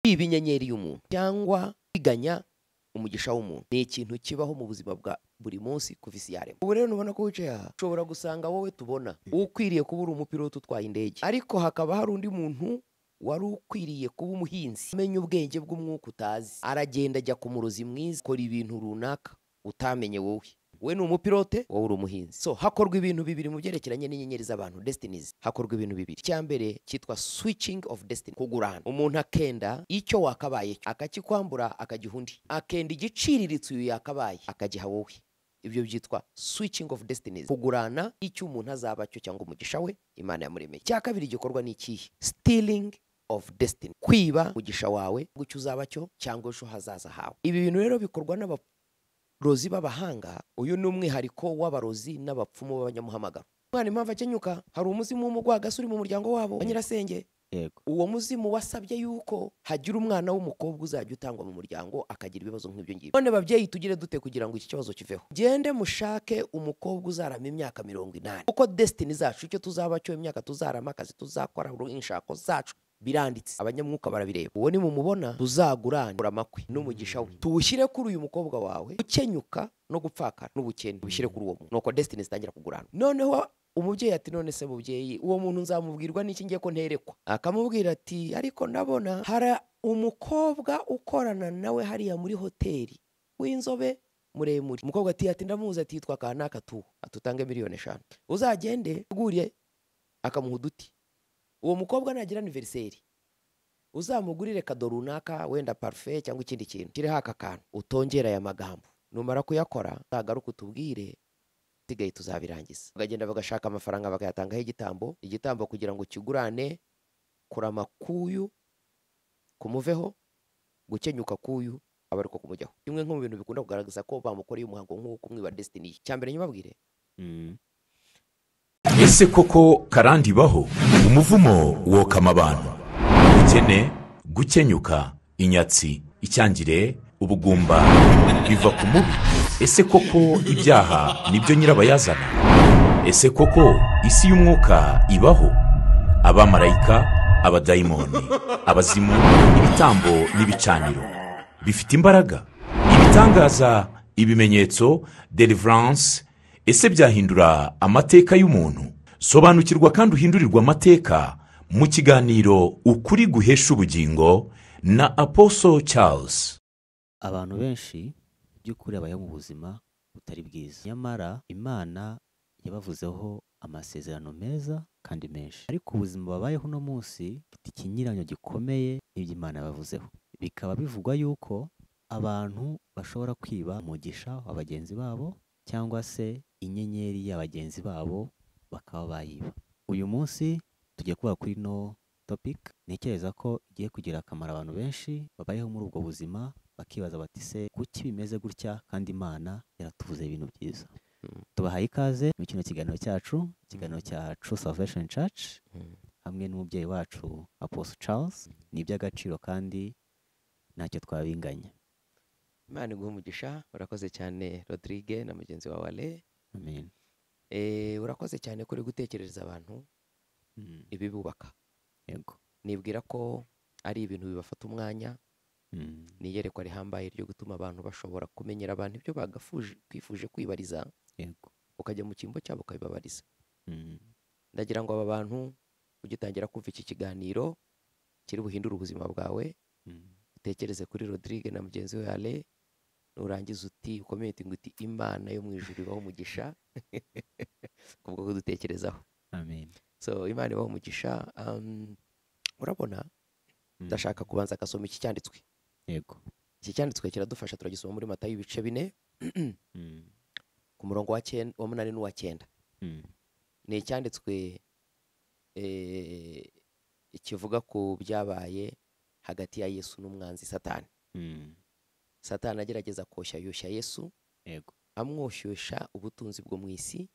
kwiba inyenyeri y'umuntu cyangwa kwiganya umugisha w'umuntu ni ikintu kibaho mu buzima bwa buri munsi kuva isi yaremwa. Ubu rero nubona ko wicaye aha ushobora gusanga wowe tubona ukwiriye kuba uri umupilote utwaye indege, ariko hakaba hari undi muntu wari ukwiriye kuba umuhinzi amenya ubwenge bw'umwuka utazi, aragenda ajya ku murozi mwiza ukora ibintu runaka utamenye wowe. We ni umupilote, wowe uri umuhinzi. So hakorwa ibintu bibiri mu byerekeranye n'inyenyeri z'abantu, destinies. Hakorwa ibintu bibiri. Icya mbere cyitwa switching of destiny, kugurana. Umuntu akenda icyo wakabaye akakikwambura akagiha undi, akenda igiciriritse uyu yakabaye akagiha wowe. Ibyo byitwa switching of destinies, kugurana icyo umuntu azaba cyo cyangwa umugisha we Imana yamuremeye. Icya kabiri gikorwa ni ikihe? Stealing of destiny, kwiba umugisha wawe gucyo uzaba cyo cyangwa ejo hazaza hawe. Ibi bintu rero bikorwa n'abarozi b'abahanga. Uyu ni umwihariko w'abarozi n'abapfumu b'abanyamuhamagaro. Mwana impamvu akenyuka, hari umuzimu w'umugwagasi uri mu muryango wabo wa nyirasenge. Yego. Uwo muzimu wasabye yuko hagira umwana w'umukobwa uzajya utangwa mu muryango akagira ibibazo nk'ibyo ngibyo. None babyeyi tugire dute kugira ngo iki kibazo kiveho? Gende mushake umukobwa uzarama imyaka 80, uko destiny zacu icyo tuzaba cyo imyaka tuzarama, akazi tuzakora, inshako zacu biranditse, abanyamwuka barabireba. Uwo ni mumubona tuzagurana amakwi n'umugisha we tuwushyire kuri uyu mukobwa wawe ukenyuka no gupfakara n'ubukene, ubishyire kuri uwo muntu, nuko destiny zitangira kugurana. Noneho umubyeyi ati none se mubyeyi, uwo muntu nzamubwirwa n'iki ngiye ko nterekwa? Akamubwira ati ariko ndabona hari umukobwa ukorana nawe hariya muri hoteli w'inzobe muremure. Umukobwa ati ndamuzi, ati yitwa kanaka tu, atutange 5,000,000. Uzagende uguriye akamuha uduti. Uwo mukobwa nagira anniversaire uzamugurire kado runaka, wenda parfait cyangwa ikindi kintu kiri haka kantu, utongera aya magambo. Numara kuyakora zagaruka utubwire, sigaye tuzabirangiza. Bagenda bagashaka amafaranga bakayatangaho igitambo kugira ngo kigurane kurama kuyu kumuveho, gukenyuka kuyu abariko kumujyaho. Kimwe nko mu bintu bikunda kugaragaza ko bamukoreye umuhango nk'uko umwiba destiny. Cyambere nyibabwire, ese koko karandi baho umuvumo wokama abantu, ubukene, gukenyuka, inyatsi, icyangire, ubugumba biva ku mubi? Ese koko ibyaha nibyo nyirabayazana? Ese koko isi y'umwuka ibaho? Abamarayika, abadayimoni, abazimu, ibitambo n'ibicaniro bifite imbaraga, ibitangaza, ibimenyetso, deliverance. Ese byahindura amateka y'umuntu? Sobanukirwa kandi uhindurirwa amateka mu kiganiro ukuri guhesha ubugingo na Apostle Charles. Abantu benshi by'ukuri abayeho mu buzima butari bwiza, nyamara Imana yabavuzeho amasezerano meza kandi menshi, ariko ubuzima babayeho no munsi bifite ikinyuranyo gikomeye n'ibyo Imana yabavuzeho. Bikaba bivugwa yuko abantu bashobora kwiba umugisha wa bagenzi babo cyangwa se inyenyeri ya bagenzi babo bakaba bayiba. Uyu munsi tugiye kuvuga kuri no topic, ntekereza ko igiye kugira akamaro abantu benshi babayeho muri ubwo buzima, bakibaza bati se kuki bimeze gutya kandi Imana yaratuvuze ibintu byiza. Tubahaye ikaze mu kino kiganiro cyacu, ikiganiro cya True Salvation Church, hamwe n'umubyeyi wacu Apostle Charles. Ni iby'agaciro kandi ntacyo twabinganya. Imana iguhe umugisha. Urakoze cyane Rodrigue na mugenzi wawe Ale. Amen. Urakoze cyane kuri gutekerereza abantu ibibubaka. Yego. Nibwira ko ari ibintu bibafata umwanya, niyerekwa rihambaye ryo gutuma abantu bashobora kumenyera abantu ibyo kwifuje kwibariza. Yego. Ukajya mu cyimbo cyabo ukabibabariza. Ndagira ngo aba bantu ugitangira kumva iki kiganiro kiri buhindura ubuzima bwawe, utekereze kuri Rodrigue na mugenzi we Ale, nurangiza uti ukomenti ngo uti Imana yo mu ijuru ibaho umugisha kubwo kudutekerezaho. Amen. So Imana ibaho umugisha. Urabona, ndashaka kubanza gasoma iki cyanditswe. Yego. Iki cyanditswe kiradufasha, turagisoma muri Matayo ibice 4 ku murongo wa 8 n'uwa 9. Ni icyanditswe ikivuga ku byabaye hagati ya Yesu n'umwanzi Satani. Satani agerageza koshyayosha Yesu, Yego, amwoshyosha ubutunzi bwo mu isi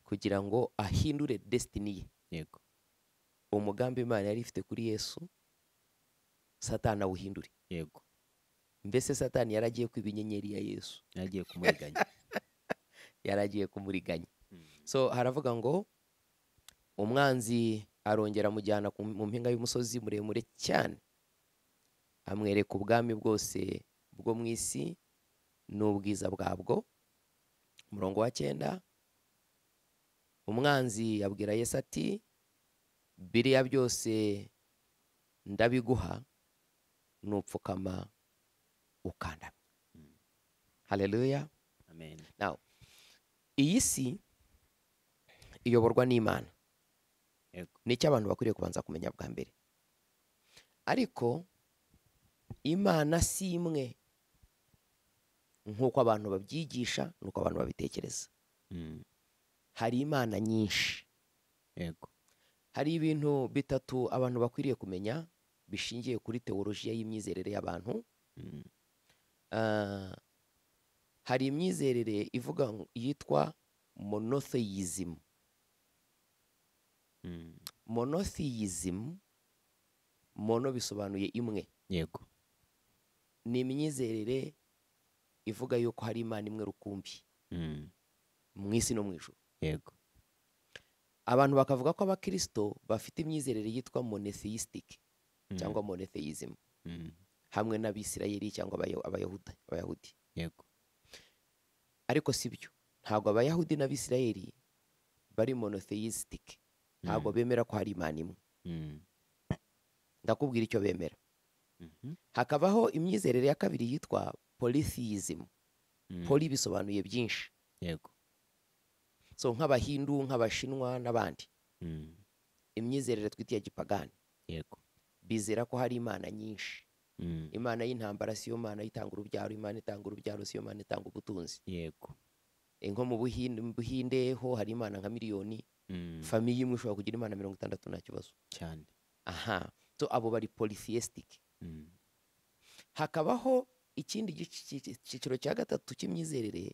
kugira ngo ahindure destiny ye. Yego. Umugambi Imana yari ifite kuri Yesu Satani awuhindure. Yego. Mbese Satani yaragiye kwiba inyenyeri ya Yesu, Yagiye kumuriganya. yaragiye kumuriganya. So haravuga ngo umwanzi arongera amujyana mu mpinga y'umusozi muremure cyane, amwereka ubwami bwose bwo mu isi n'ubwiza bwabwo. Umurongo wa 9, umwanzi abwira Yesu ati biriya byose ndabiguha nupfukama ukandamya. Haleluya. Amen. Now, iyi si iyoborwa n'Imana. Yego. Nicyo abantu bakwiriye kubanza kumenya bwa mbere. Ariko Imana si imwe nk'uko abantu babyigisha, nuko abantu babitekereza. Hari Imana nyinshi. Yego. Hari ibintu bitatu abantu bakwiriye kumenya bishingiye kuri teolojiya y'imyizerere y'abantu. Hari imyizerere ivuga yitwa monotheism. Monotheism, mono bisobanuye imwe. Yego. Ni imyizerere ivuga yuko hari Imana imwe rukumbi mu isi no mu ijuru. Yego. Abantu bakavuga ko abakristo bafite imyizerere yitwa monotheistic cyangwa monotheism hamwe n'Abisirayeli cyangwa abayahudi. Yego. Ariko sibyo, ntabwo Abayahudi n'Abisirayeli bari monotheistic. Ntabwo bemera ko hari Imana imwe. Ndakubwira icyo bemera. Hakabaho imyizerere ya kabiri yitwa polytheism. Poly bisobanuye byinshi. Yego. So nk'Abahindu, nk'Abashinwa n'abandi. Imyizerere twitiye gipagani. Yego. Bizera ko hari Imana nyinshi. Imana y'intambara siyo Mana itanga urubyaro, Imana itanga urubyaro siyo Mana itanga ubutunzi. Yego. Nko mu Buhinde ho hari Imana nka miliyoni. Famiye imwe ushobora kugira Imana 60 nta kibazo cyane. Aha. So abo bari polytheistic. Hakabaho ikindi cyiciro cya gatatu cy'imyizerere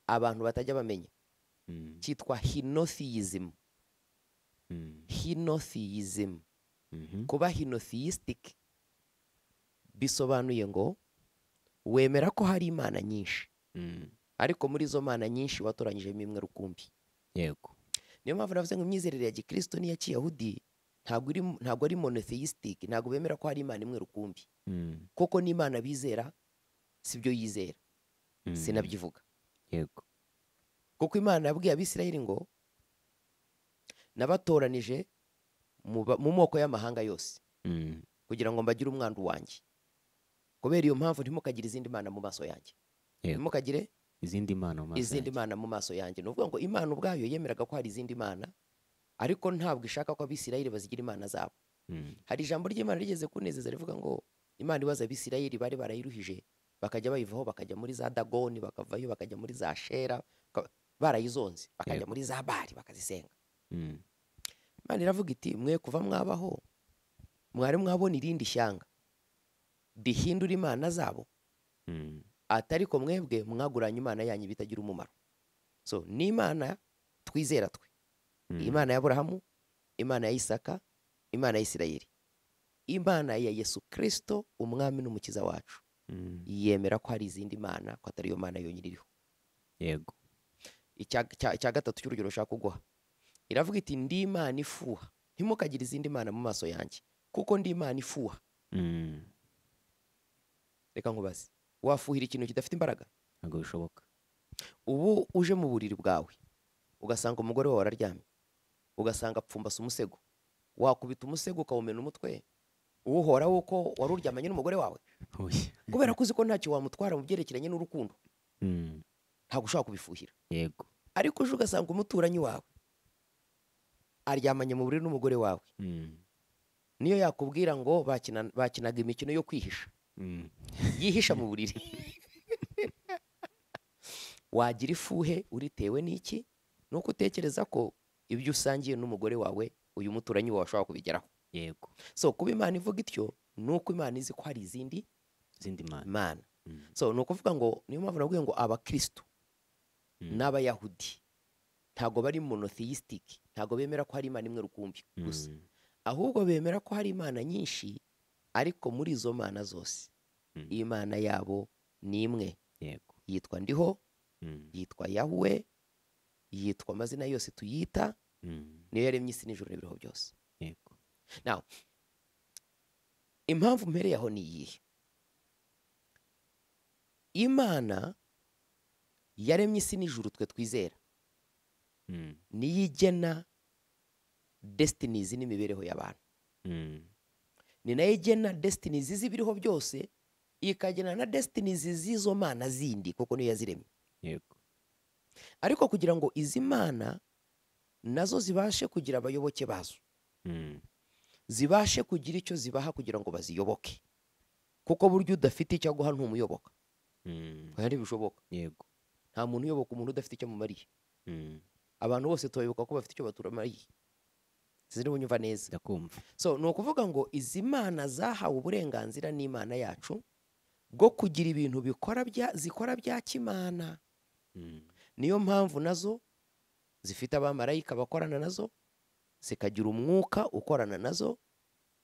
abantu batajya bamenya. Cyitwa henotheism. Henotheism. Kuba henotheistic bisobanuye ngo wemera ko hari Imana nyinshi. Ariko muri izo Mana nyinshi watoranyijemo imwe rukumbi. Yego. Niyo mpamvu navuze ngo imyizerere ya Gikristo n'iya Kiyahudi ntabwo ari monotheistic, ntabwo bemera ko hari Imana imwe rukumbi. Koko n'Imana bizera sibyo yizera. Sinabyivuga. Yego. Kuko Imana yabwiye Abisirayeli ngo nabatoranije mu moko y'amahanga yose kugira ngo mbagire umwandu wanjye. Kubera iyo mpamvu ntimukagire izindi mana mu maso yanjye. Ntimukagire izindi mana mu maso yanjye. Ni ukuvuga ngo Imana ubwayo yemeraga ko hari izindi mana, ariko ntabwo ishaka ko Abisirayeli bazigira imana zabo. Hari ijambo ry'Imana rigeze kunezeza rivuga ngo Imana ibaza Abisirayeli bari barayiruhije bakajya bayivaho bakajya muri za Dagoni, bakavayo bakajya muri za Shera, barayizonze bakajya muri za Bali bakazisenga. Imana iravuga iti mwe kuva mwabaho mwari mwabona irindi shyanga rihindura imana zabo, atari ko mwebwe mwaguranye Imana yanyu bitagira umumaro. So ni Imana twizera twe, Imana ya Aburahamu, Imana ya Isaka, Imana ya Isirayeli, Imana ya Yesu Kristo umwami n'umukiza wacu. Yemera ko hari izindi mana, ko atari yo Mana yonyine iriho. Yego. Icya gatatu cy'urugero ushaka kuguha, iravuga iti ndi Imana ifuha, ntimukagire izindi mana mu maso yanjye kuko ndi Imana ifuha. Reka nkubaze, wafuhira ikintu kidafite imbaraga? Ntabwo bishoboka. Ubu uje mu buriri bwawe ugasanga umugore wawe araryamye, ugasanga apfumbase umusego, wakubita umusego ukawumena umutwe, uwuhora wuko wari uryamanye n'umugore wawe? Kubera ko uzi ko ntacyo wamutwara mu byerekeranye n'urukundo, ntabwo ushobora kubifuhira. Yego. Ariko uje ugasanga umuturanyi wawe aryamanye mu buriri n'umugore wawe, niyo yakubwira ngo bakinaga imikino yo kwihisha, yihisha mu buriri, wagira ifuhe uritewe n'iki? Nuko utekereza ko ibyo usangiye n'umugore wawe uyu muturanyi wawe ashobora kubigeraho. Yego. So kuba Imana ivuga ityo nuko Imana izi ko hari izindi mana. So nuko uvuga ngo niyo mpamvu navuga ngo abakristo n'Abayahudi ntago bari monotheistic, ntago bemera ko hari Imana imwe rukumbi gusa, ahubwo bemera ko hari Imana nyinshi, ariko muri izo mana zose Imana yabo ni imwe. Yego. Yitwa Ndiho, yitwa Yahwe, yitwa amazina yose tuyita, niyo yaremye isi n'ijuru n'ibiriho byose. Yego. Now impamvu mpereye aho ni iyihe? imana yaremye isi n'ijuru twe twizera, Mm. niyo igena destinies n'imibereho y'abantu, Mm. ni nayo igena destinies z'ibiriho byose, ikagena na destinies z'izo mana zindi kuko niyo yaziremye. Yego. Ariko kugira ngo izi mana nazo zibashe kugira abayoboke bazo, Mm. zibashe kugira icyo zibaha kugira ngo baziyoboke, kuko buryo udafite icyo aguha ntumuyoboka, Mm. kandi bishoboka. Yego. Nta muntu uyoboka umuntu udafite icyo amumariye. Mm. Abantu bose tubayoboka ko bafite icyo baturamariye. Sinzi niba unyumva neza. Ndakumva. So ni ukuvuga ngo izi mana zahawe uburenganzira n'Imana yacu bwo kugira ibintu zikora bya kimana. Mm. Niyo mpamvu nazo zifite abamarayika bakorana nazo, zikagira umwuka ukorana nazo,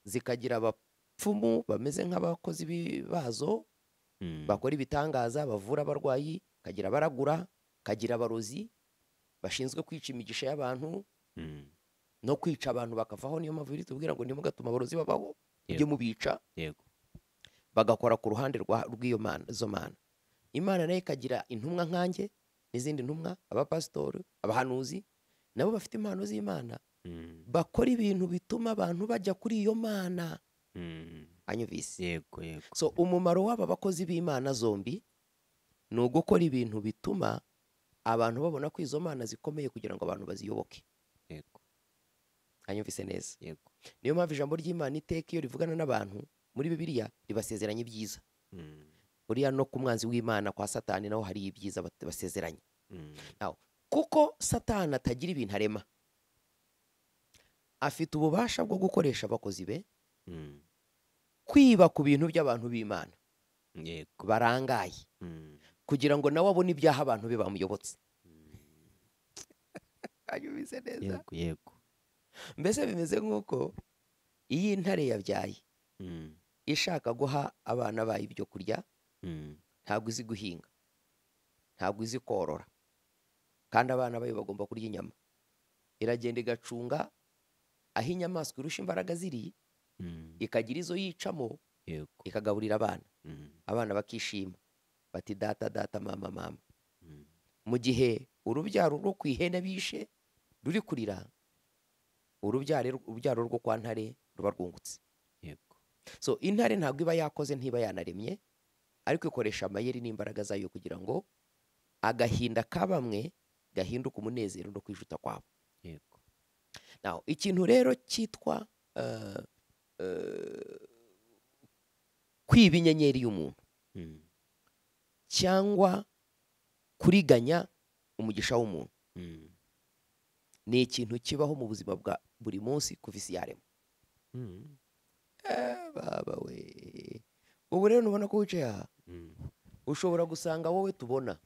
zikagira abapfumu bameze nk'abakozi bazo Mm. bakora ibitangaza, bavura abarwayi, kagira abaragura, kagira abarozi bashinzwe kwica imigisha y'abantu Mm. no kwica abantu bakavaho. Niyo mpamvu tubwira ngo ntimugatuma abarozi babaho, mujye Yego. mubica. Yego. Bagakora ku ruhande rw'iyo mana, izo mana. Imana nayo ikagira intumwa nkanjye n'izindi ntumwa, abapasitori, abahanuzi, nabo bafite impano z'Imana, Mm. bakora ibintu bituma abantu bajya kuri iyo mana. Mm. Anyumvise? Yego. Yego. So umumaro w'aba bakozi b'Imana zombi ni ugukora ibintu bituma abantu babona ko izo mana zikomeye kugira ngo abantu baziyoboke. Yego. Anyumvise neza? Yego. Niyo mpamvu ijambo ry'Imana iteka iyo rivugana n'abantu muri Bibiliya ribasezeranya ibyiza. Mm. Buriya no ku mwanzi w'Imana kwa Satani naho hari ibyiza basezeranya. Mm. Kuko Satani atagira ibintu arema, afite ububasha bwo gukoresha abakozi be Mm. kwiba ku bintu by'abantu b'Imana Yego. barangaye, Mm. kugira ngo nawe abone ibyaha abantu be bamuyobotse. Anyumvise neza? Yego. Yego. Mbese bimeze nk'uko iyi ntare yabyaye Mm. ishaka guha abana bayo ibyo kurya, Mm. ntabwo izi guhinga, ntabwo izi korora, kandi abana bayo bagomba kurya inyama. Iragenda igacunga aho inyamaswa irusha imbaraga ziri, Mm. ikagira izo yicamo, Yego. ikagaburira abana. Mm. Abana bakishima bati data data mama mama. Mm. Mu gihe urubyaro rwo ku ihene bishe ruri kurira, urubyaro rwo kwa ntare ruba rwungutse. Yego. So intare ntabwo iba yakoze, ntiba yanaremye, ariko ikoresha amayeri n'imbaraga zayo kugira ngo agahinda ka bamwe gahinduke umunezero no kwijuta kwabo. Yego. Now, ikintu rero cyitwa kwiba inyenyeri y'umuntu Mm. cyangwa kuriganya umugisha w'umuntu Mm. ni ikintu kibaho mu buzima bwa buri munsi kuva isi yaremwa. Mm. Baba we, ubu rero nubona ko wicaye aha, Mm. ushobora gusanga wowe tubona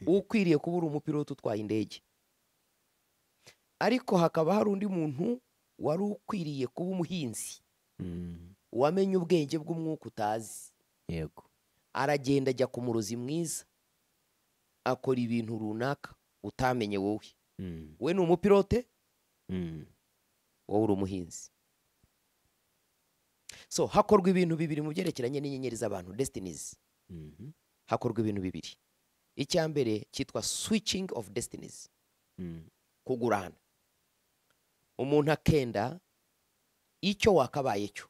ukwiriye kuba uri umupilote utwaye indege, ariko hakaba hari undi muntu wari ukwiriye kuba umuhinzi Mm. wamenye ubwenge bw'umwuka utazi. Yego. Aragenda ajya ku murozi mwiza, akora ibintu runaka utamenye wowe. Mm. We ni umupilote, Mm. wowe uri umuhinzi. So hakorwa ibintu bibiri mu byerekeranye n'inyenyeri z'abantu, destinies. Mhm. Hakorwa ibintu bibiri. Icya mbere cyitwa switching of destinies, Mm. kugurana. Umuntu akenda icyo wakabaye cyo,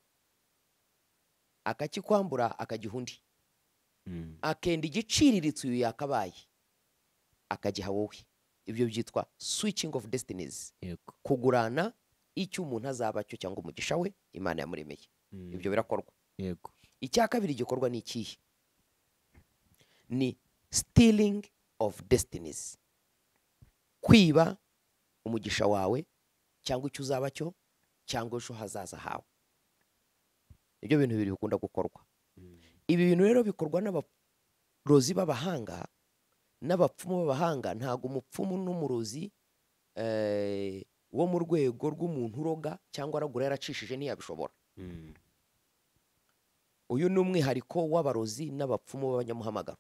akakikwambura akagiha undi. Mm. Akenda igiciriritse uyu yakabaye, akagiha wowe. Ibyo byitwa switching of destinies, Yego. kugurana icyo umuntu azaba cyo cyangwa umugisha we Imana yamuremeye. Mm. Ibyo birakorwa. Yego. Icya kabiri gikorwa ni ikihe? Ni stealing of destinies, kwiba umugisha wawe cyangwa icyo uzaba cyo cyangwa ejo hazaza hawe. Ibyo bintu bibiri bikunda gukorwa. Mm. Ibi bintu rero bikorwa n'abarozi b'abahanga n'abapfumu b'abahanga. Ntabwo umupfumu n'umurozi wo mu rwego rw'umuntu uroga cyangwa aragura yaracishije ntiyabishobora. Mm. Uyu ni umwihariko w'abarozi n'abapfumu b'abanyamuhamagaro.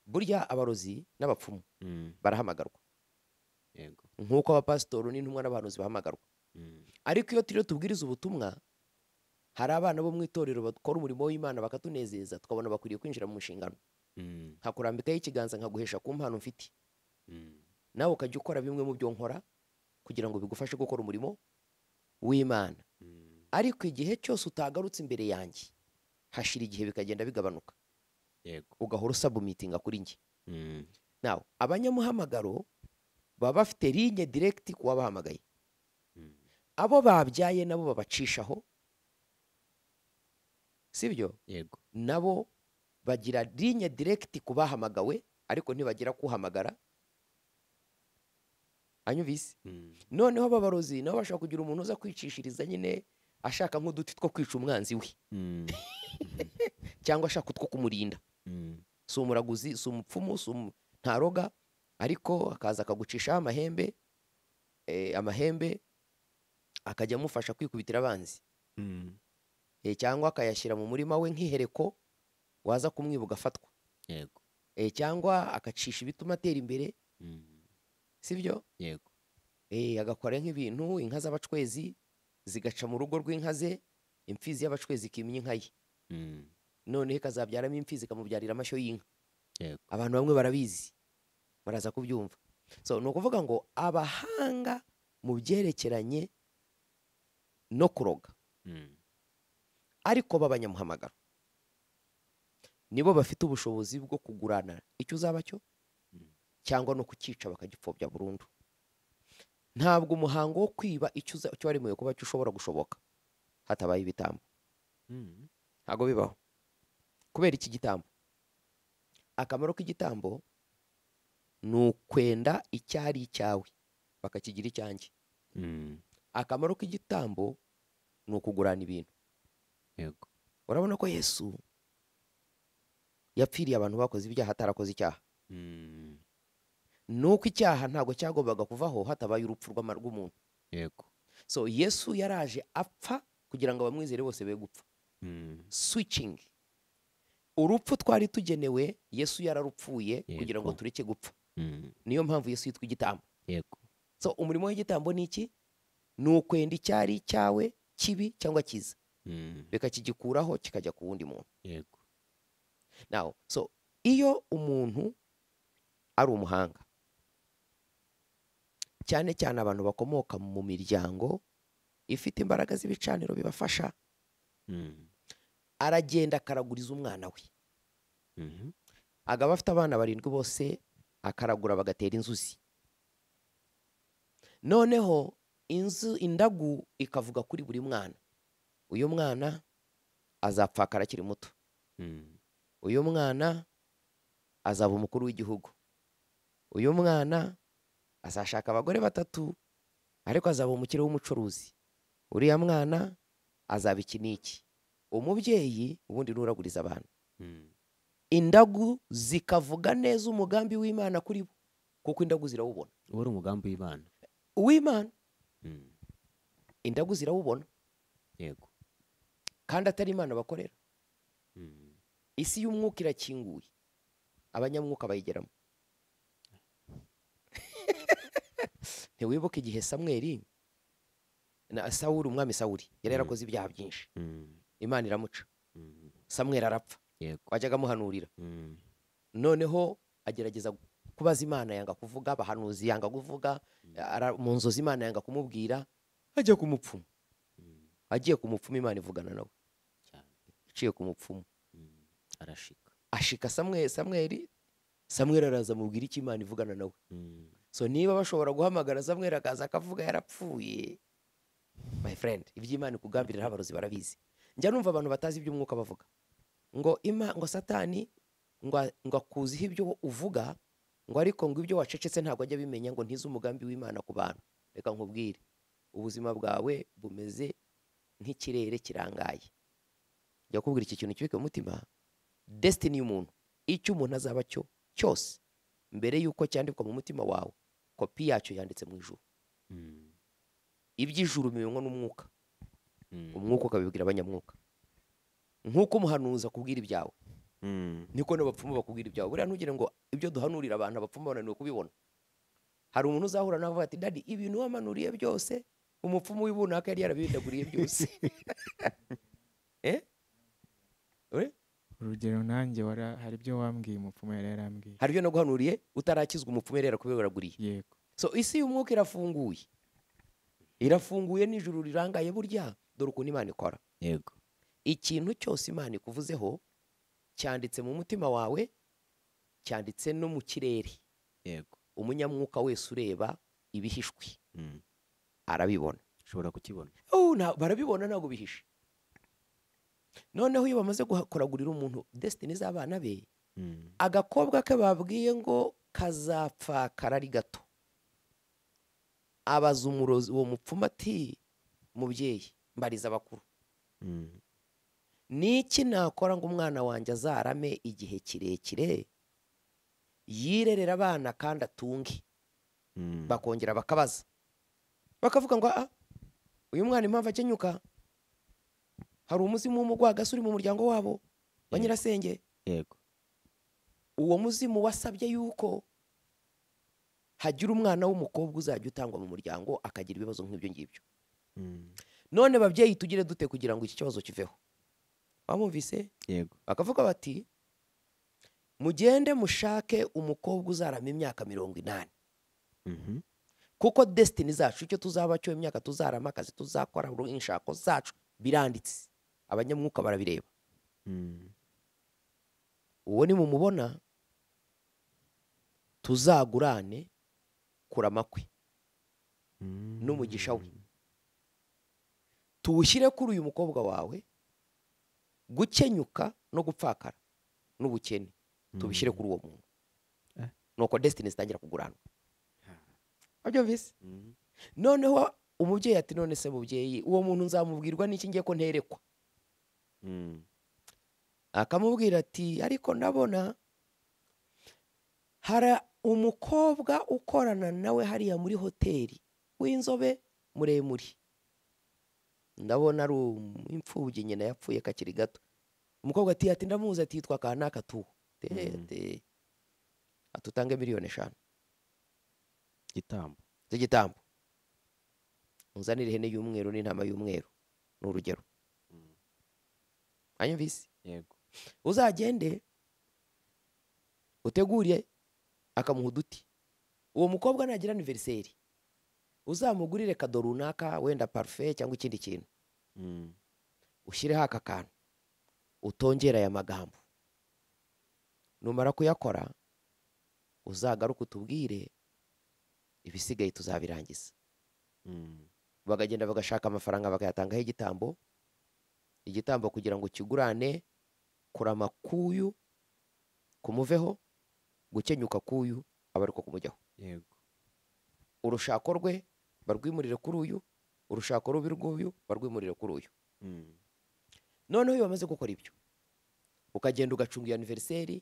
Burya abarozi n'abapfumu Mm. barahamagarwa Yego. nk'uko abapasitori n'intumwa n'abahanuzi bahamagarwa. Mm. Ariko iyo turiyo tubwiriza ubutumwa, hari abana bo mu itorero bakora umurimo w'Imana bakatunezeza tukabona bakwiriye kwinjira mu nshingano, nkakurambikaho ikiganza nkaguhesha ku mpano mfite, nawe ukajya ukora bimwe mu byo nkora kugira ngo bigufashe gukora umurimo w'Imana. Ariko igihe cyose utagarutse imbere yanjye hashira igihe bikagenda bigabanuka, ugahora usabumitinga kuri njye. Nawe abanyamuhamagaro baba bafite ligne direct ku wabahamagaye, abo babyaye nabo babacishaho, sibyo? Nabo bagira ligne direct ku bahamagawe ariko ntibagira kuhamagara. Anyumvise? Noneho ababarozi nabo bashaka kugira umuntu uza kwicishiriza nyine ashaka nk'uduti two kwica umwanzi we cyangwa ashaka utwo kumurinda. Si umuraguzi, si umupfumu, ntaroga, ariko akaza akagucishaho amahembe akajya amufasha kwikubitira abanzi, cyangwa akayashyira mu murima we nk'ihereko waza kumwiba ugafatwa, cyangwa akacisha ibituma atera imbere, sibyo? Agakora nk'ibintu inka z'abacwezi zigaca mu rugo rw'inka ze, imfizi y'abacwezi ikimya inka ye, noneho ikazabyaramo imfizi ikamubyarira amashyo y'inka. Abantu bamwe barabizi, baraza kubyumva. So ni ukuvuga ngo abahanga mu byerekeranye no kuroga ariko b'abanyamuhamagaro nibo bafite ubushobozi bwo kugurana icyo uzaba cyo cyangwa no kukica bakagipfobya burundu. Ntabwo umuhango wo kwiba icyo waremewe kuba cyo ushobora gushoboka hatabaye ibitambo. Ntabwo bibaho. Kubera iki gitambo? Akamaro k'igitambo ni ukwenda icyari icyawe bakakigira icyanjye. Akamaro k'igitambo ni ukugurana ibintu. Urabona ko Yesu yapfiriye abantu bakoze ibyaha atarakoze icyaha. Nuko icyaha ntabwo cyagombaga kuvaho hatabaye urupfu rw'umuntu. So Yesu yaraje apfa kugira ngo abamwizere bose be gupfa. Switching. Urupfu twari tugenewe Yesu yararupfuye kugira ngo tureke gupfa. Niyo mpamvu Yesu yitwa igitambo. So umurimo w'igitambo ni iki? Ni ukwenda icyari cyawe kibi cyangwa cyiza bikakigikuraho kikajya ku wundi muntu. Now, so iyo umuntu ari umuhanga, cyane cyane abantu bakomoka mu miryango ifite imbaraga z'ibicaniro bibafasha, aragenda akaraguriza umwana we. Agaba afite abana 7 bose akaragura bagatera inzuzi. Noneho indagu ikavuga kuri buri mwana, uyu mwana azapfakara akiri muto, uyu mwana azaba umukuru w'igihugu, uyu mwana azashaka abagore 3 ariko azaba umukire w'umucuruzi, uriya mwana azaba iki n'iki. Umubyeyi ubundi nuraguriza abantu, indagu zikavuga neza umugambi w'Imana kuri bo, kuko indagu zirawubona. Wari umugambi w'Imana. Indagu zirawubona. Kandi atari Imana bakorera. Isi y'umwuka irakinguye, abanyamwuka bayigeramo. Ntiwibuke igihe Samweli na Sawuli, umwami Sawuli yari yarakoze ibyaha byinshi, Imana iramuca, Samweli arapfa, wajyaga amuhanurira. Noneho agerageza kubaza Imana, yanga kuvuga, abahanuzi yanga kuvuga, mu nzozi Imana yanga kumubwira, ajya ku mupfumu. Agiye ku mupfumu Imana ivugana nawe, iciye ku mupfumu ashika Samweli araza amubwira icyo Imana ivugana nawe. So niba bashobora guhamagara Samweli akaza akavuga yarapfuye, my friend, iby'Imana ikugambirira abarozi barabizi. Njya numva abantu batazi iby'umwuka bavuga ngo Satani ngo akuziho ibyo uvuga, ngo ariko ngo ibyo wacecetse ntabwo ajya bimenya, ngo ntize umugambi w'Imana ku bantu. Reka nkubwire, ubuzima bwawe bumeze nk'ikirere kirangaye. Njya kubwira iki kintu kibike mu mutima, destiny y'umuntu, icyo umuntu azaba cyo cyose, mbere yuko cyandikwa mu mutima wawe, kopi yacyo yanditse mu ijuru. Iby'ijuru bimenywa n'umwuka, umwuka ukabibwira abanyamwuka. Nk'uko umuhanuzi akubwira ibyawe, niko n'abapfumu bakubwira ibyawe. Buriya ntugire ngo ibyo duhanurira abantu abapfumu bananiwe kubibona. Hari umuntu uzahura nawe ati, dadi, ibintu wamanuriye byose umupfumu w'ibunaka yari yarabindaguriye byose. urugero nanjye hari ibyo wambwiye umupfumu yari yarambwiye. hari ibyo naguhanuriye utarakizwa umupfumu yari yarakuberaguriye. Yego. So isi y'umwuka irafunguye n'ijuru rirangaye. Burya dore ukuntu Imana ikora. yego Ikintu cyose Imana ikuvuzeho cyanditse mu mutima wawe, cyanditse no mu kirere. yego Umunyamwuka wese ureba ibihishwe Mm. arabibona. ushobora kukibona. Barabibona ntabwo bihishe. Noneho iyo bamaze gukoragurira umuntu destiny z'abana be, Mm. agakobwa ke babwiye ngo kazapfa karari gato, abaza umurozi uwo mupfumu ati mubyeyi mbariza abakuru, Mm. niki nakora ngo umwana wanjye azarame igihe kirekire yirerera abana kandi atunge? Mm. Bakongera bakabaza bakavuga ngo uyu mwana impamvu akenyuka, hari umuzimu w'umugwagasi uri mu muryango wabo wa nyirasenge. yego Uwo muzimu wasabye yuko hagira umwana w'umukobwa uzajya utangwa mu muryango akagira ibibazo nk'ibyo ngibyo. Mm. None babyeyi tugire dute kugira ngo iki kibazo kiveho? Bamumvise yego bakavuga bati mugende mushake umukobwa uzarama imyaka 80, Mhm. kuko destiny zacu icyo tuzaba cyo imyaka tuzarama, akazi tuzakora, inshako zacu biranditse, abanyamwuka barabireba. Mm. Uwo ni mumubona tuzagurane kurama kwe Mm. n'umugisha we, tuwushyire kuri uyu mukobwa wawe. Gukenyuka no gupfakara n'ubukene tubishyire kuri uwo muntu. Nuko destiny zitangira kuguranwa. Abyumvise? Mm. Noneho umubyeyi ati none se mubyeyi, uwo muntu nzamubwirwa n'iki ngiye ko nterekwa? Mm. Akamubwira ati ariko ndabona hari umukobwa ukorana nawe hariya muri hoteli w'inzobe muremure, ndabona ari imfubyi nyina yapfuye kakiri gato. Umukobwa ati ndamuzi, ati yitwa kanaka tu atutange 5 miliyoni gitambo z'igitambo, unzanire ihene y'umweru n'intama y'umweru, ni urugero. Anyumvise? yego Uzagende uteguriye akamuha uduti. Uwo mukobwa nagira anniversaire uzamugurire kado runaka, wenda parfait cyangwa ikindi kintu. Mm. Ushyireho aka kantu, utongera aya magambo. Numara kuyakora uzagaruka utubwire, ibisigaye tuzabirangiza. Mm. Bagagenda bagashaka amafaranga bakayatangaho igitambo kugira ngo kigurane kurama kuyu kumuveho, gukenyuka kuyu abariko kumujyaho. yego Urushako rwe barwimurire kuri uyu, urushako rubi rw'uyu barwimurire kuri uyu. Mm. Noneho iyo bamaze gukora ibyo, ukagenda ugacunga iyo anniversaire.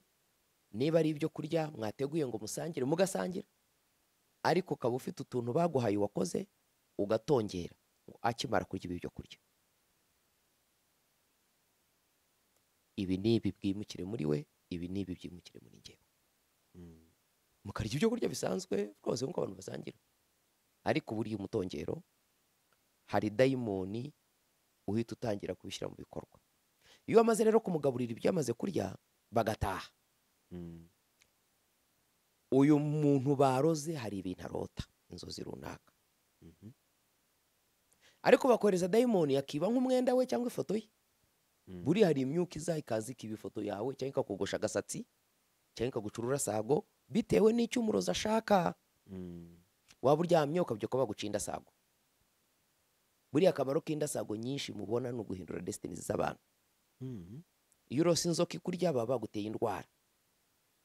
Niba ari ibyo kurya mwateguye ngo musangire, mugasangira, ariko ukaba ufite utuntu baguhaye wakoze ugatongera ngo akimara kurya ibi byo kurya, ibi nibi bwimukire muri we, ibi nibi byimukire muri njyewe. Mm. Mukarya ibyo kurya bisanzwe rwose nk'uko abantu basangira, ariko buriya umutongero hari dayimoni uhita utangira kubishyira mu bikorwa. Iyo bamaze rero kumugaburira ibyo yamaze kurya bagataha, Mm. uyu muntu baroze hari ibintu arota, inzozi runaka, Mhm. ariko bakohereza dayimoni akiba nk'umwenda we cyangwa ifoto ye. Mm. Buriya hari imyuka iza ikaza ikiba ifoto yawe, cyangwa ikakogosha agasatsi, cyangwa ikagucura urasago, bitewe n'icyo umurozi ashaka. Mm. Waba uryamye ukabyuka baguca indasago. Buriya akamaro k'indasago nyinshi mubona ni uguhindura destiny z'abantu. Mm. Iyo urose inzoka ikurya baba baguteye indwara,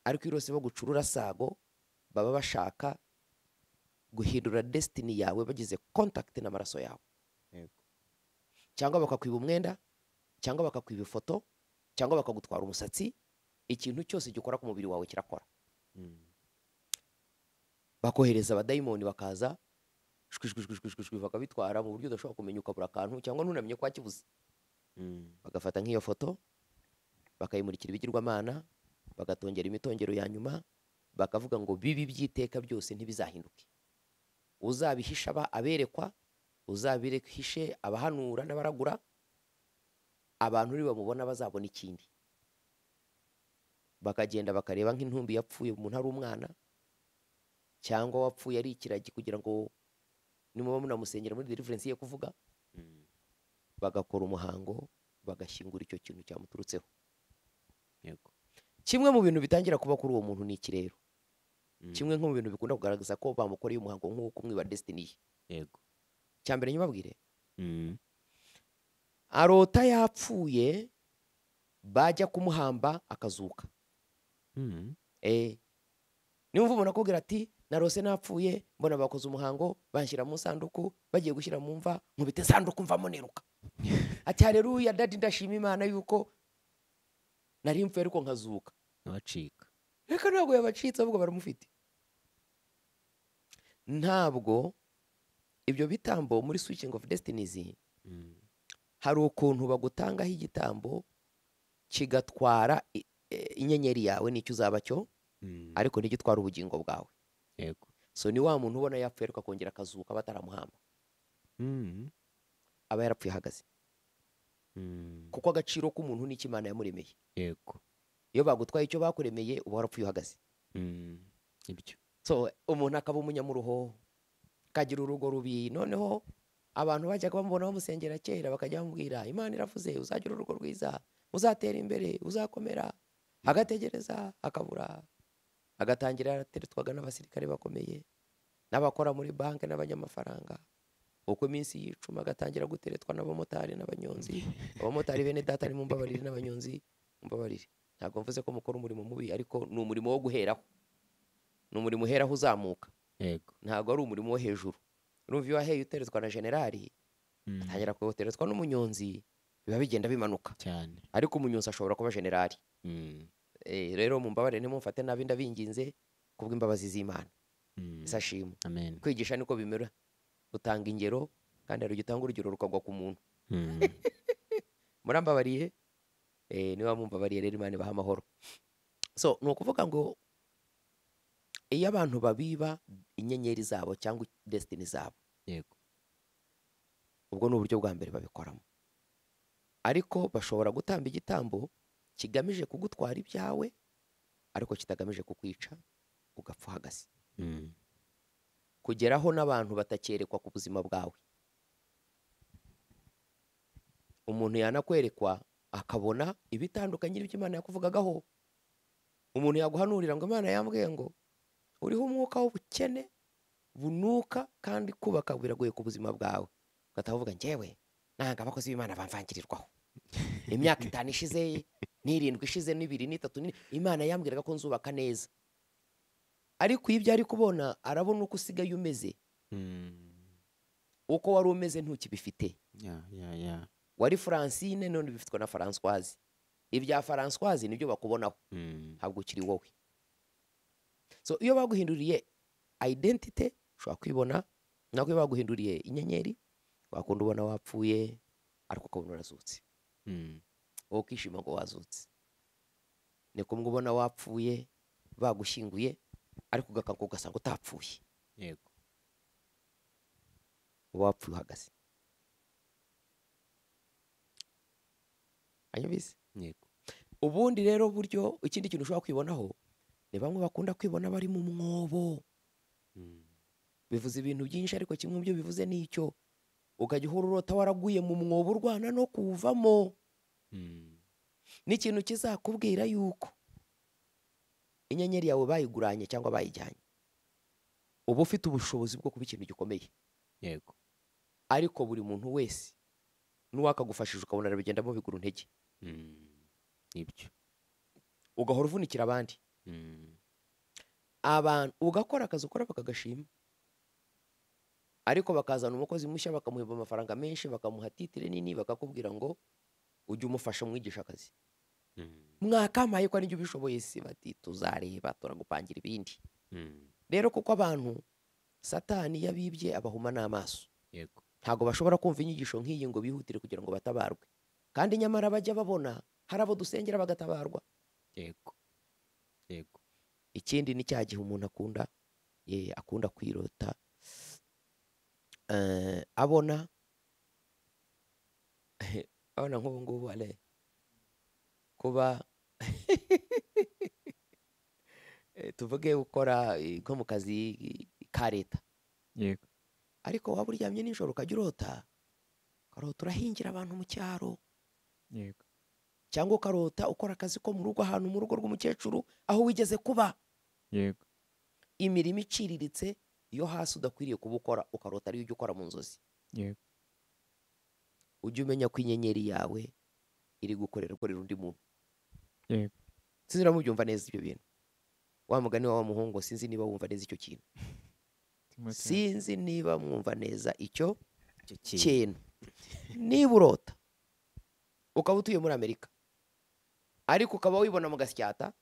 ariko iyo urose bagucura urasago baba bashaka guhindura destiny yawe, bagize contact n'amaraso yawe. yego Cyangwa bakakwiba umwenda, cyangwa bakakwiba ifoto, cyangwa bakagutwara umusatsi. Ikintu cyose gikora ku mubiri wawe kirakora. Mm. Bakohereza abadayimoni bakaza bakabitwara mu buryo udashobora kumenya, ukabura akantu cyangwa ntunamenye ko wakibuze. Mm. Bagafata nk'iyo foto bakayimurikira ibigirwamana, bagatongera imitongero ya nyuma, bakavuga ngo bibi by'iteka byose ntibizahinduke. Uzabihisha aberekwa, uzabihishe abahanura n'abaragura, abantu uri bamubona bazabona ikindi. bakagenda bakareba nk'intumbi yapfuye umuntu ari umwana cyangwa wapfuye ari ikiragi kugira ngo nimuba munamusengera muri deliverance ye kuvuga, bagakora umuhango bagashyingura icyo kintu cyamuturutseho. yego Kimwe mu bintu bitangira kuba kuri uwo muntu ni iki rero? Mm. Kimwe nko mu bintu bikunda kugaragaza ko bamukoreye umuhango nk'uko umwiba destiny ye. yego Cya mbere nyibabwire, Mm. arota yapfuye bajya kumuhamba akazuka. Mm. Niba umuntu akubwira ati narose napfuye mbona bakoze umuhango banshyira mu sanduku bagiye gushyira mu mva nkubita sanduku mvamo niruka, ati haleluya dadi ndashima Imana yuko nari mpfuye ariko nkazuka. abacika Reka ntabwo yabacitse ahubwo baramufite. Ntabwo ibyo bitambo muri switching of destinies Mm. hari ukuntu bagutangaho igitambo kigatwara inyenyeri yawe n'icyo uzaba cyo, Mm. ariko n'icyo utwara ubugingo bwawe. yego So ni wa muntu ubona yapfuye ariko akongera akazuka bataramuhamba, Mm. aba yarapfuye ahagaze. Mm. Kuko agaciro k'umuntu n'icyo Imana yamuremeye. yego Iyo bagutwaye icyo bakuremeye uba warapfuye uhagaze. Mm. ibyo So umuntu akaba umunyamuruho, akagira urugo rubi. Noneho abantu bajyaga bamubona bamusengera kera bakajya bamubwira Imana iravuze uzagira urugo rwiza, uzatera imbere, uzakomera. Agategereza akabura, agatangira yarateretswaga n'abasirikare bakomeye n'abakora muri banki n'abanyamafaranga. Uko iminsi yicuma agatangira guteretwa n'abamotari n'abanyonzi. Abamotari bene data ni mumbabarire, n'abanyonzi mumbabarire. Ntabwo mvuze ko mukora umurimo mubi, ariko ni umurimo wo guheraho. Ni umurimo uheraho uzamuka, yego ntabwo ari umurimo wo hejuru. Urumva iyo waheye uteretswa na generali Mm. atangira kuteretswa n'umunyonzi, biba bigenda bimanuka. cyane Ariko umunyonzi ashobora kuba generali. Mm. Rero mumbabarire ntimumfate nabi, ndabinginze kubw'imbabazi z'Imana. Mm. Isashimwe. amen Kwigisha niko bimera, utanga ingero kandi hari ugitanga urugero rukagwa ku muntu. Mm. Murambabariye, niba mumbabariye rero Imana ibaha amahoro. So ni ukuvuga ngo iyo abantu babiba inyenyeri zabo cyangwa destiny zabo, yego ubwo ni uburyo bwa mbere babikoramo. Ariko bashobora gutamba igitambo kigamije kugutwara ibyawe ariko kitagamije kukwica ugapfa uhagaze. Mm. Kugeraho n'abantu batakerekwa ku buzima bwawe. Umuntu yanakwerekwa akabona ibitandukanye n'ibyo Imana yakuvugagaho. Umuntu yaguhanurira ngo Imana yambwiye ngo uriho umwuka w'ubukene bunuka kandi kubaka biragoye ku buzima bwawe. Ugatavuga njyewe nanga abakozi b'Imana bamvangirirwaho. Imyaka 5 ishize, 7 ishize, 2, 3, Imana yambwiraga ko nzubaka neza. Ariko ibyo ari kubona arabona uko usigaye umeze. Mm. Uko wari umeze ntukibifite. ya Wari Francine none bifitwe na Françoise. Ibya Françoise nibyo bakubonaho, Mm. ntabwo ukiri wowe. So iyo baguhinduriye identity ushobora kwibona, nako iyo baguhinduriye inyenyeri wakunda ubona wapfuye ariko ukabona urazutse. Mm. Wowe ukishima ngo wazutse. Ni kumwe ubona wapfuye bagushyinguye ariko ugakanguka ugasanga utapfuye, yego uba wapfuye uhagaze. Anyumvise? yego Ubundi rero buryo ikindi kintu ushobora kwibonaho ni bamwe bakunda kwibona bari mu mwobo. Mm. Bivuze ibintu byinshi ariko kimwe mu byo bivuze nicyo, ukajya uhora urota waraguye mu mwobo urwana no kuwuvamo. Mm. N'ikintu kizakubwira yuko inyenyeri yawe bayiguranye cyangwa bayijyanye, uba ufite ubushobozi bwo kuba ikintu gikomeye. yego Ariko buri muntu wese n'uwakagufashije ukabona arabigendamo bigura intege, Mm. ibyo ugahora uvunikira abandi. Mm. Abantu ugakora akazi ukora bakagashima, ariko bakazana umukozi mushya bakamuhemba amafaranga menshi, bakamuha titire nini, bakakubwira ngo ujye umufasha mwigisha akazi. Mm. Mwakamaye ko aribyo bishoboye, si bati tuzareba turagupangira ibindi. Mm. Rero kuko abantu Satani yabibye abahuma n'amaso, yego ntago bashobora kumva inyigisho nk'iyi ngo bihutire kugira ngo batabarwe, kandi nyamara bajya babona hari abo dusengera bagatabarwa. yego yego Ikindi ni cya gihe umuntu akunda kwirota abona nk'ubu ngubu kuba tuvuge ukora nko mu kazi ka leta, yego ariko waba uryamye nijoro ukajya urota urahingira abantu mu cyaro, yego cyangwa ukarota ukora akazi ko mu rugo ahantu mu rugo rw'umukecuru aho wigeze kuba, yego imirimo iciriritse iyo hasi udakwiriye kuba ukora, ukarota ariyo ujya ukora mu nzozi, yego ujye umenya ko inyenyeri yawe iri gukorera undi muntu. yego Sinzi niba mubyumva neza ibyo bintu. Wa mugani wa muhungu, sinzi niba wumva neza icyo kintu. Timoteyo. Sinzi niba mwumva neza icyo icyo kintu kintu. Niba urota ukaba utuye muri Amerika ariko ukaba wibona mu Gasyata,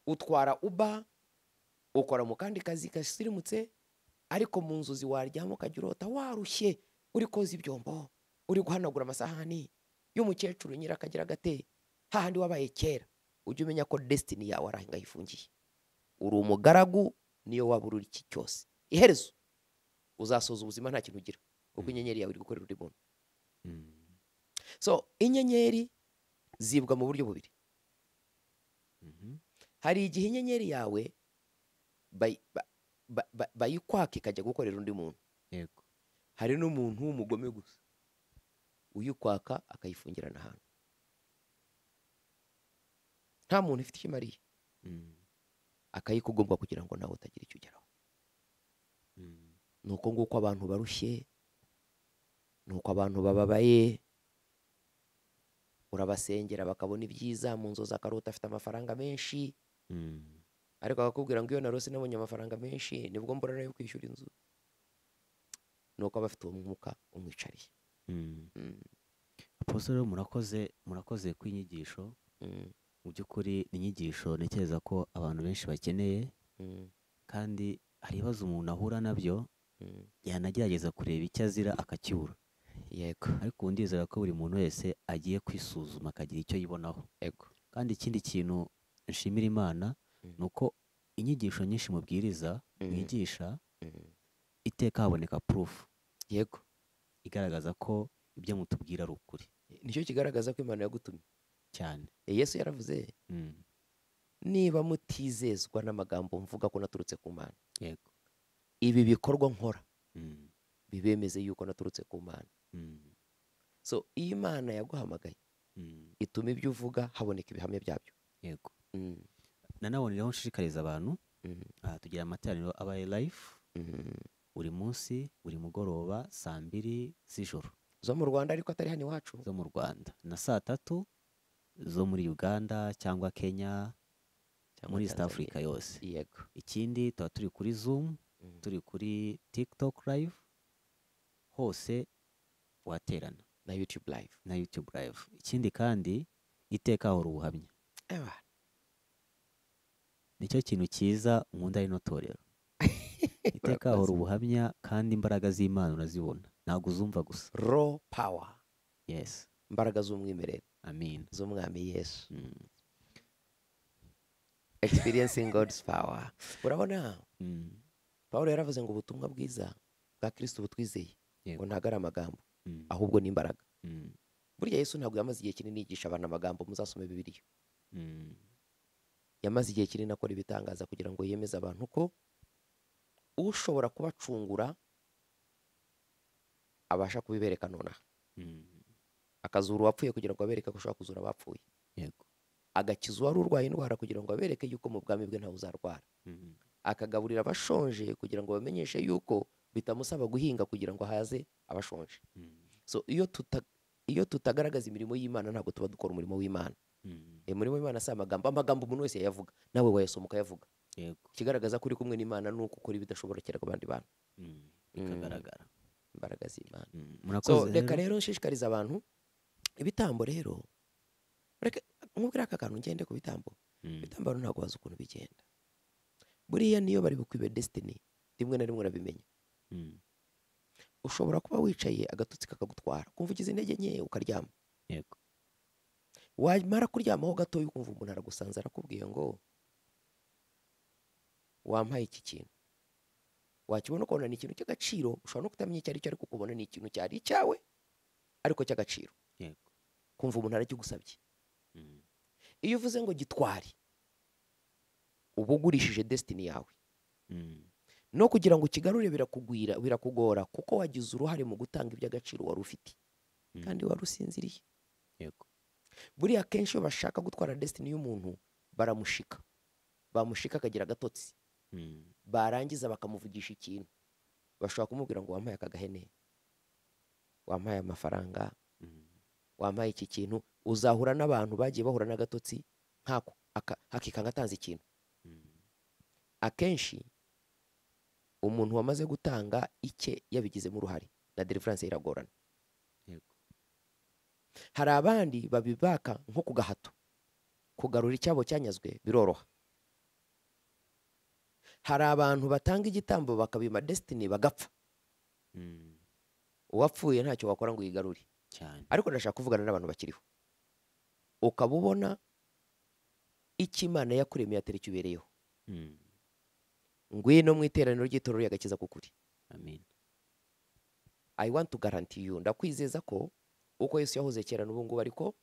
utwara uba, ukora mu kandi kazi gasirimutse, ariko mu nzozi waryama ukajya urota warushye, uri koza ibyombo, uri guhanagura amasahani y'umukecuru nyirakagira gate hahandi wabaye kera, ujye umenya ko destiny yawe arahinga yifungiye. Uri umugaragu niyo waba uri iki cyose, iherezo uzasoza ubuzima nta kintu ugira, kuko inyenyeri yawe iri gukorera undi muntu. So inyenyeri zibwa mu buryo bubiri. Hari igihe inyenyeri yawe bayikwaka ikajya gukorera undi muntu. yego Hari n'umuntu w'umugome gusa uyikwaka akayifungirana ahantu, nta muntu ifite ikimariye, akayikugomba kugira ngo nawe utagira icyo ugeraho. Ni uko nguko abantu barushye, ni uko abantu bababaye, urabasengera bakabona ibyiza mu nzozi, akarota afite amafaranga menshi, ariko akakubwira ngo iyo narose nabonye amafaranga menshi nibwo mbona nayo kwishyura inzu. Ni uko aba afite uwo mwuka umwicariye. Apostle, murakoze ku inyigisho. Mu by'ukuri ni inyigisho ntekereza ko abantu benshi bakeneye, kandi hari ibibazo umuntu ahura nabyo yanagerageza kureba icyo azira akacyura, Yego, ariko ubu ndizera ko buri muntu wese agiye kwisuzuma akagira icyo yibonaho. yego, Kandi ikindi kintu nshimira Imana ni uko inyigisho nyinshi mubwiriza mwigisha iteka haboneka proof yego. igaragaza ko ibyo mutubwira ari ukuri Nicyo kigaragaza ko Imana yagutumye cyane. Yesu yaravuze, niba mutizezwa n'amagambo mvuga ko naturutse ku Mana, yego ibi bikorwa nkora bibemeze yuko naturutse ku Mana. So iyo Imana yaguhamagaye ituma ibyo uvuga haboneka ibihamya byabyo. yego nanone rero nshishikariza abantu, tugira amateraniro abaye live buri munsi buri mugoroba saa 2 z'ijoro Zo mu Rwanda ariko atari hano iwacu. zo mu Rwanda, na saa 3 zo muri Uganda cyangwa Kenya, muri East Tanzania. Africa yose. Yego. Ikindi tuba turi kuri Zoom, turi kuri TikTok live, hose waterana Na YouTube live. na YouTube live. Ikindi kandi iteka hora ubuhamya, Ewa. nicyo kintu cyiza nkunda rino torero. Iteka hora ubuhamya kandi imbaraga z'Imana urazibona, ntabwo uzumva gusa. Raw power. Yes, Imbaraga z'umwimerere amen. z'umwami Yesu. Experiencing God's power. Urabona, Pawulo yaravuze ngo ubutumwa bwiza bwa Kristo butwizeye ngo ntabwo ari amagambo, ahubwo ni imbaraga. Burya Yesu ntabwo yamaze igihe kinini yigisha abantu amagambo, muzasome Bibiliya. Yamaze igihe kinini akora ibitangaza kugira ngo yemeze abantu ko ushobora kubacungura abasha kubibereka nonaha. Akazura uwapfuye kugira ngo abereke ko ushobora kuzura abapfuye. Yego. Agakiza uwari urwaye indwara kugira ngo abereke yuko mu bwami bwe ntawe uzarwara. Akagaburira abashonje kugira ngo bamenyeshe yuko bitamusaba guhinga kugira ngo haze abashonje. So iyo tutagaragaza imirimo y'Imana ntabwo tuba dukora umurimo w'Imana. Umurimo w'Imana si amagambo, amagambo umuntu wese yayavuga, nawe wayasoma ukayavuga. Yego. Ikigaragaza ko uri kumwe n'Imana ni uko ukora ibidashobokera abandi bantu. Bikagaragara. Imbaraga z'Imana. So Murakoze reka rero nshishikariza abantu ibitambo rero. Reka nkubwira aka kantu ngende ku bitambo. Ibitambo ntabwo bazi ukuntu bigenda. Buriya niyo bari bukwibe destiny, rimwe na rimwe urabimenya. Ushobora kuba wicaye agatutsi kakagutwara, kumva ugize intege nke ukaryama. Yego. Wamara kuryamaho gatoya ukumva umuntu aragusanze arakubwiye ngo wampaye iki kintu. Wakibona ukabona ni ikintu cy'agaciro, ushobora no kutamenya icyo ari cyo, ariko ukubona ni ikintu cyari icyawe ariko cy'agaciro. Yego. Kumva umuntu arakigusabye. Iyo uvuze ngo gitwari, uba ugurishije destiny yawe. Mm. No kugira ngo ukigarure birakugora kuko wagize uruhare mu gutanga iby'agaciro wari ufite Mm. kandi wari usinziriye. Yego. Buriya kenshi iyo bashaka gutwara destiny y'umuntu bamushika akagira agatotsi, Mm. barangiza bakamuvugisha ikintu, bashobora kumubwira ngo wampaye aka gahene, wampaye amafaranga, Mm. wampaye iki kintu. Uzahura n'abantu bagiye bahura n'agatotsi nkako hakikanga atanze ikintu. Mm. Akenshi umuntu wamaze gutanga icye yabigizemo uruhare na deliverance iragorana. Yego. Hari abandi babibaka nko ku gahato, kugarura icyabo cyanyazwe biroroha. Hari abantu batanga igitambo bakabima destiny bagapfa, Mm. uwapfuye ntacyo wakora ngo yigarure. Cyane. Ariko ndashaka kuvugana n'abantu bakiriho, ukaba ubona icyo Imana yakuremeye atari cyo ubereyeho. Mm. Ngwino mu iteraniro ry'itorero y'agakiza k'ukuri. Amen. I want to guarantee you, ndakwizeza ko uko Yesu yahoze kera n'ubu ngubu ariko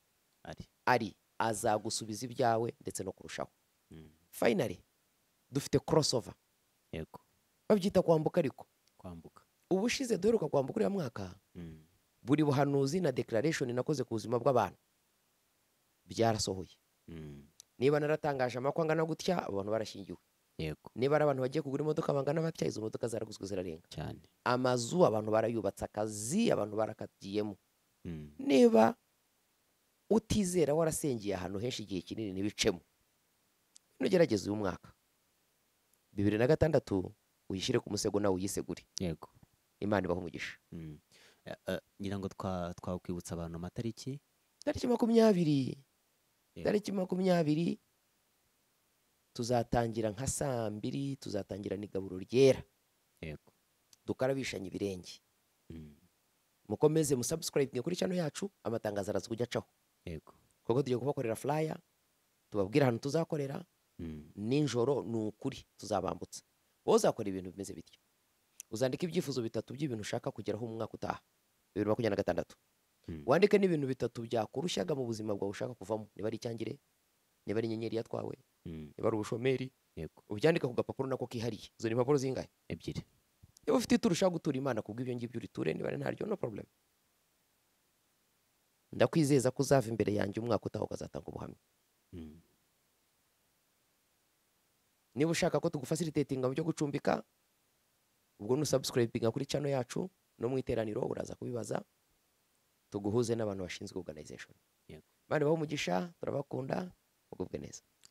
Ari. azagusubiza ibyawe ndetse no kurushaho. Mm. Finally dufite crossover, Yego. babyita kwambuka. Ariko Kwambuka. ubushize duheruka kwambuka uriya mwaka, Mm. buri buhanuzi na declaration nakoze ku buzima bw'abantu byarasohoye. Mm. Niba naratangaje amakwa angana gutya, abantu barashingiwe. Yego. Niba ari abantu bagiye kugura imodoka bangana batya, izo modoka zaraguzwe zirarenga. Cyane. Amazu abantu barayubatse, akazi abantu barakagiyemo. Mm. Niba utizera warasengeye ahantu henshi igihe kinini ntibicemo, nugerageza uyu mwaka 2026 uyishyire ku musego nawe uyisegure. Yego. Imana ibaha umugisha. Mm. Ngira ngo twakwibutsa abantu amatariki. Tariki 20, Yego. tariki 20 tuzatangira nka 2:00, tuzatangira n'igaburo ryera, Yego. dukarabishanya ibirenge. Mm. Mukomeze musubscribe kuri channel yacu, amatangazo araza kujya acaho. Yego. Kuko tugiye kubakorera flyer, tubabwira ahantu tuzakorera. Mm. Ninjoro ni ukuri tuzabambutsa. Wowe uzakora ibintu bimeze bityo, uzandika ibyifuzo 3 by'ibintu ushaka kugeraho mu mwaka utaha 2026. Mm. Wandike n'ibintu 3 byakurushaga mu buzima bwawe ushaka kuvamo. Niba ari icyangire, niba ari inyenyeri yatwawe, Mm. niba ari ubushomeri, Yego. ubyandika ku gapapuro nako kihariye. Izo ni impapuro zingahe? 2. Niba ufite ituro ushaka gutura Imana kubw'ibyo ngibyo uriture, niba ari ntaryo no problem. Ndakwizeza ko uzava imbere yanjye umwaka utaha ukazatanga ubuhamya. Mm. Niba ushaka ko tugufacilitatinga mu byo gucumbika, ubwo nusubscribinga kuri channel yacu no mu iteraniro uraza kubibaza, tuguhuze n'abantu bashinzwe organization. Yego. Bane baho umugisha, turabakunda, mugubwe neza.